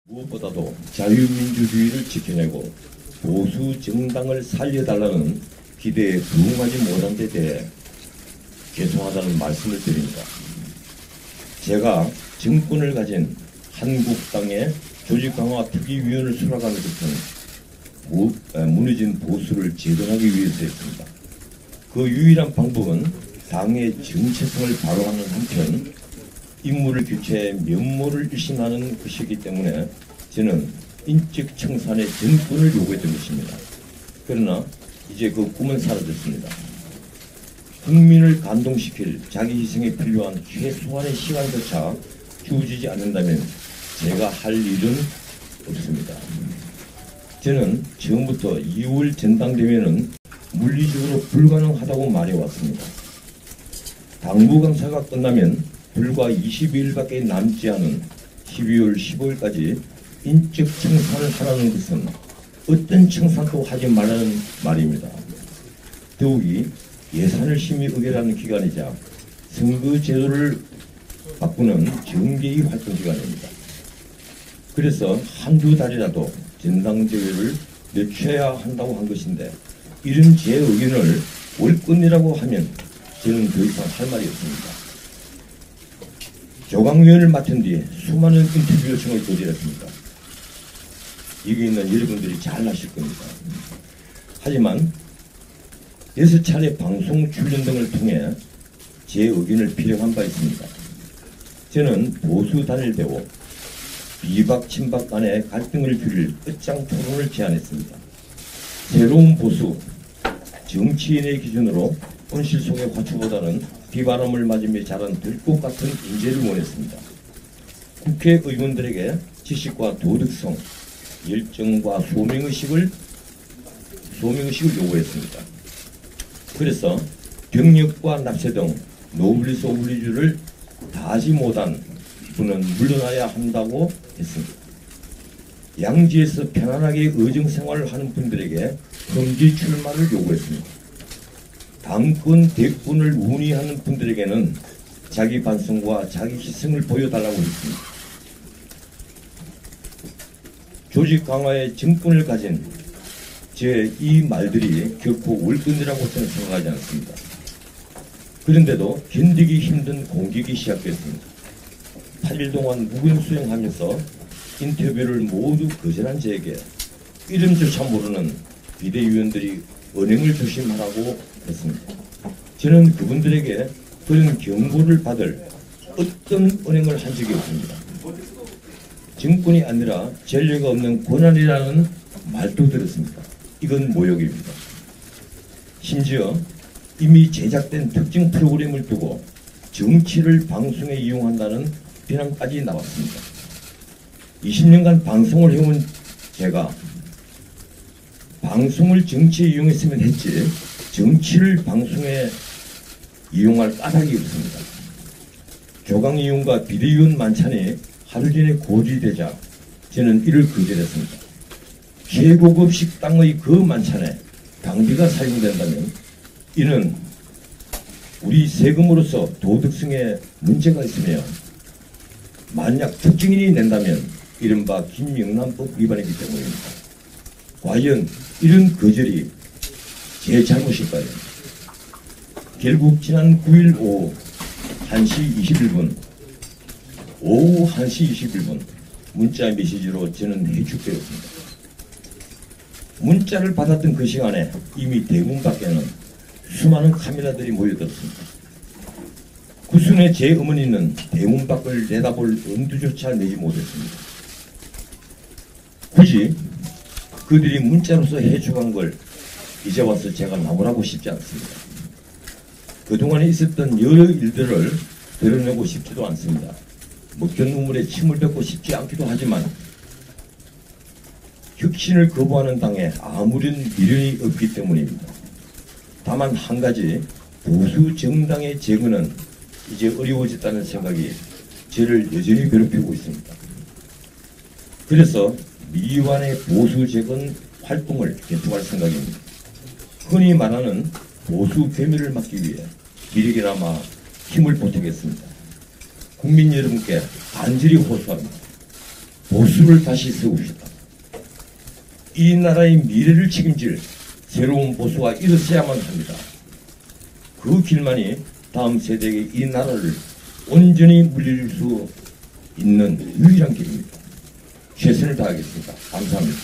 무엇보다도 자유민주주의를 지켜내고 보수 정당을 살려달라는 기대에 부응하지 못한 데 대해 죄송하다는 말씀을 드립니다. 제가 정권을 가진 한국당의 조직강화특위위원을 수락하는 것은 무너진 보수를 재건하기 위해서였습니다. 그 유일한 방법은 당의 정체성을 바로하는 한편 인물을 교체해 면모를 일신하는 것이기 때문에 저는 인적 청산의 전권을 요구했던 것입니다. 그러나 이제 그 꿈은 사라졌습니다. 국민을 감동시킬 자기 희생에 필요한 최소한의 시간조차 주어지지 않는다면 제가 할 일은 없습니다. 저는 처음부터 2월 전당대회는 물리적으로 불가능하다고 말해왔습니다. 당무감사가 끝나면 불과 20일밖에 남지 않은 12월 15일까지 인적 청산을 하라는 것은 어떤 청산도 하지 말라는 말입니다. 더욱이 예산을 심의 의결하는 기간이자 선거제도를 바꾸는 정계의 활동 기간입니다. 그래서 한두 달이라도 전당대회를 늦춰야 한다고 한 것인데 이런 제 의견을 월권이라고 하면 저는 더 이상 할 말이 없습니다. 조강위원을 맡은 뒤에 수많은 인터뷰 요청을 거절했습니다. 여기 있는 여러분들이 잘 아실 겁니다. 하지만 6차례 방송 출연 등을 통해 제 의견을 필요한 바 있습니다. 저는 보수 단일대고 비박 친박 간의 갈등을 줄일 끝장 토론을 제안했습니다. 새로운 보수 정치인의 기준으로 온실 속의 화초보다는 비바람을 맞으며 자란 들꽃 같은 인재를 원했습니다. 국회의원들에게 지식과 도덕성, 열정과 소명의식을 요구했습니다. 그래서 병력과 납세 등 노블리스 오블리주를 다하지 못한 분은 물러나야 한다고 했습니다. 양지에서 편안하게 의정생활을 하는 분들에게 금지 출마를 요구했습니다. 당권 대권을 운이하는 분들에게는 자기 반성과 자기 희생을 보여달라고 했습니다. 조직 강화의 정권을 가진 제 이 말들이 결코 월권이라고 저는 생각하지 않습니다. 그런데도 견디기 힘든 공격이 시작됐습니다. 8일 동안 무근수행하면서 인터뷰를 모두 거절한 저에게 이름조차 모르는 비대위원들이 언행을 조심하라고 했습니다. 저는 그분들에게 그런 경고를 받을 어떤 언행을 한 적이 없습니다. 정권이 아니라 전례가 없는 권한이라는 말도 들었습니다. 이건 모욕입니다. 심지어 이미 제작된 특정 프로그램을 두고 정치를 방송에 이용한다는 비난까지 나왔습니다. 20년간 방송을 해온 제가 방송을 정치에 이용했으면 했지 정치를 방송에 이용할 까닭이 없습니다. 조강위원과 비대위원 만찬이 하루 전에 고지되자 저는 이를 거절했습니다. 최고급 식당의 그 만찬에 당비가 사용된다면 이는 우리 세금으로서 도덕성에 문제가 있으며 만약 특징인이 낸다면 이른바 김영란법 위반이기 때문입니다. 과연 이런 거절이 제 잘못일까요? 결국 지난 9일 오후 1시 21분 오후 1시 21분 문자 메시지로 저는 해축되었습니다. 문자를 받았던 그 시간에 이미 대문 밖에는 수많은 카메라들이 모여들었습니다. 구순의 제 어머니는 대문 밖을 내다볼 엄두조차 내지 못했습니다. 굳이 그들이 문자로서 해축한 걸 이제 와서 제가 나무라고 싶지 않습니다. 그동안에 있었던 여러 일들을 드러내고 싶지도 않습니다. 먹던 눈물에 침을 뱉고 싶지 않기도 하지만 혁신을 거부하는 당에 아무런 미련이 없기 때문입니다. 다만 한 가지 보수 정당의 재건은 이제 어려워졌다는 생각이 저를 여전히 괴롭히고 있습니다. 그래서 미완의 보수 재건 활동을 계속할 생각입니다. 흔히 말하는 보수 괴멸을 막기 위해 기력이나마 힘을 보태겠습니다. 국민 여러분께 간절히 호소합니다. 보수를 다시 세웁시다. 이 나라의 미래를 책임질 새로운 보수가 일어서야만 합니다. 그 길만이 다음 세대에게 이 나라를 온전히 물릴 수 있는 유일한 길입니다. 최선을 다하겠습니다. 감사합니다.